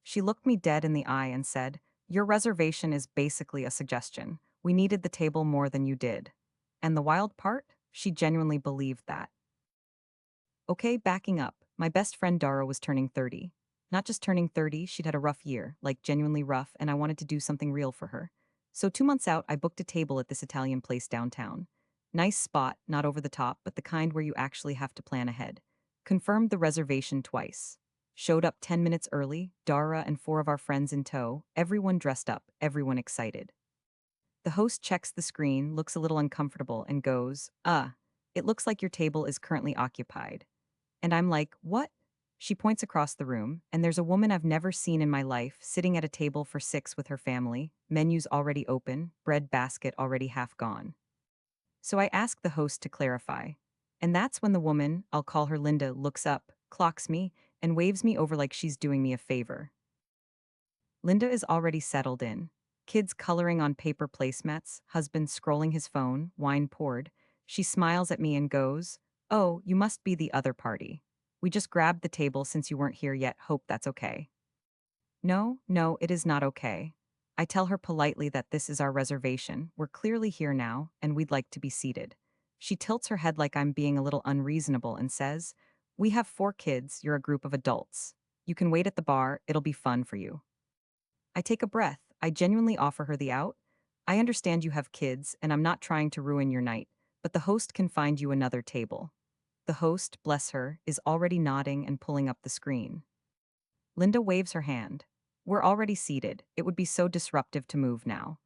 She looked me dead in the eye and said, "Your reservation is basically a suggestion. We needed the table more than you did." And the wild part? She genuinely believed that. Okay, backing up. My best friend Dara was turning 30. Not just turning 30, she'd had a rough year, like genuinely rough, and I wanted to do something real for her. So 2 months out, I booked a table at this Italian place downtown. Nice spot, not over the top, but the kind where you actually have to plan ahead. Confirmed the reservation twice. Showed up 10 minutes early, Dara and four of our friends in tow, everyone dressed up, everyone excited. The host checks the screen, looks a little uncomfortable, and goes, it looks like your table is currently occupied. And I'm like, what? She points across the room, and there's a woman I've never seen in my life sitting at a table for six with her family, menus already open, bread basket already half gone. So I ask the host to clarify. And that's when the woman, I'll call her Linda, looks up, clocks me, and waves me over like she's doing me a favor. Linda is already settled in. Kids coloring on paper placemats, husband scrolling his phone, wine poured. She smiles at me and goes, "Oh, you must be the other party. We just grabbed the table since you weren't here yet, hope that's okay." No, no, it is not okay. I tell her politely that this is our reservation, we're clearly here now, and we'd like to be seated. She tilts her head like I'm being a little unreasonable and says, "We have 4 kids, you're a group of adults. You can wait at the bar, it'll be fun for you." I take a breath. I genuinely offer her the out. I understand you have kids, and I'm not trying to ruin your night, but the host can find you another table. The host, bless her, is already nodding and pulling up the screen. Linda waves her hand. We're already seated. It would be so disruptive to move now.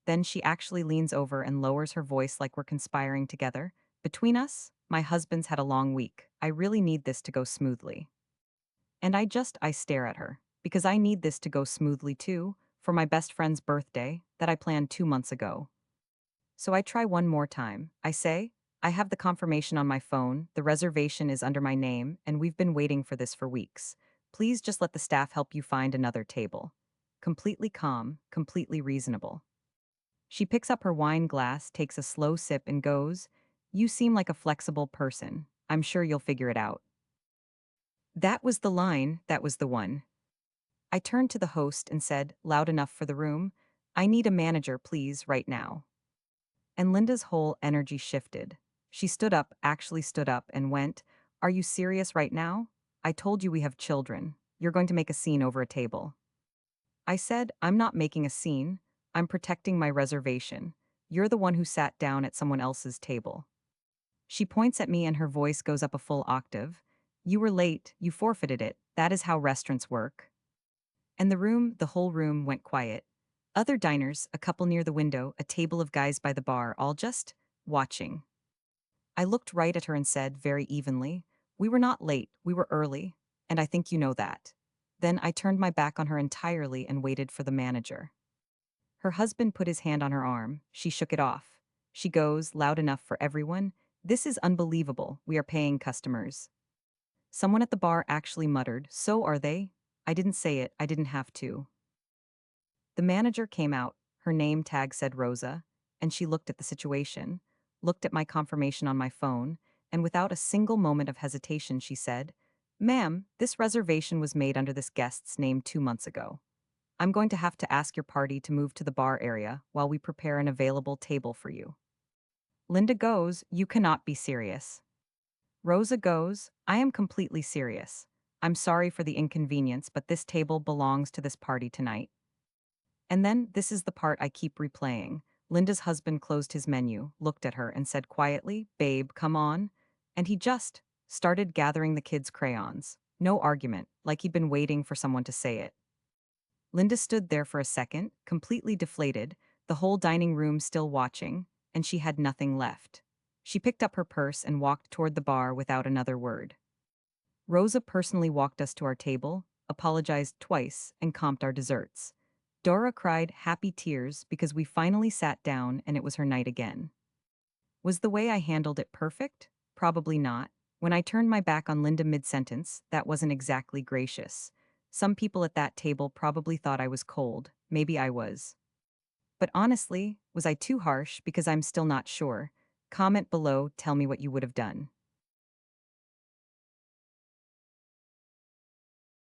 Then she actually leans over and lowers her voice like we're conspiring together. Between us, my husband's had a long week. I really need this to go smoothly. And I stare at her, because I need this to go smoothly too, for my best friend's birthday, that I planned 2 months ago. So I try one more time. I say, I have the confirmation on my phone, the reservation is under my name, and we've been waiting for this for weeks. Please just let the staff help you find another table. Completely calm, completely reasonable. She picks up her wine glass, takes a slow sip, and goes, "You seem like a flexible person. I'm sure you'll figure it out." That was the line, that was the one. I turned to the host and said, loud enough for the room, "I need a manager, please, right now." And Linda's whole energy shifted. She stood up, actually stood up, and went, "Are you serious right now? I told you we have children. You're going to make a scene over a table." I said, "I'm not making a scene. I'm protecting my reservation. You're the one who sat down at someone else's table." She points at me and her voice goes up a full octave. "You were late, you forfeited it. That is how restaurants work." And the whole room went quiet. Other diners, a couple near the window, a table of guys by the bar, all just watching. I looked right at her and said, very evenly, "We were not late, we were early, and I think you know that." Then I turned my back on her entirely and waited for the manager. Her husband put his hand on her arm. She shook it off. She goes, loud enough for everyone, "This is unbelievable. We are paying customers." Someone at the bar actually muttered, "So are they?" I didn't say it, I didn't have to. The manager came out, her name tag said Rosa, and she looked at the situation, looked at my confirmation on my phone, and without a single moment of hesitation she said, "Ma'am, this reservation was made under this guest's name 2 months ago. I'm going to have to ask your party to move to the bar area while we prepare an available table for you." Linda goes, "You cannot be serious." Rosa goes, "I am completely serious. I'm sorry for the inconvenience, but this table belongs to this party tonight." And then, this is the part I keep replaying. Linda's husband closed his menu, looked at her, and said quietly, "Babe, come on." And he just started gathering the kids' crayons. No argument, like he'd been waiting for someone to say it. Linda stood there for a second, completely deflated, the whole dining room still watching, and she had nothing left. She picked up her purse and walked toward the bar without another word. Rosa personally walked us to our table, apologized twice, and comped our desserts. Dora cried happy tears because we finally sat down and it was her night again. Was the way I handled it perfect? Probably not. When I turned my back on Linda mid-sentence, that wasn't exactly gracious. Some people at that table probably thought I was cold. Maybe I was. But honestly, was I too harsh because I'm still not sure? Comment below, tell me what you would have done.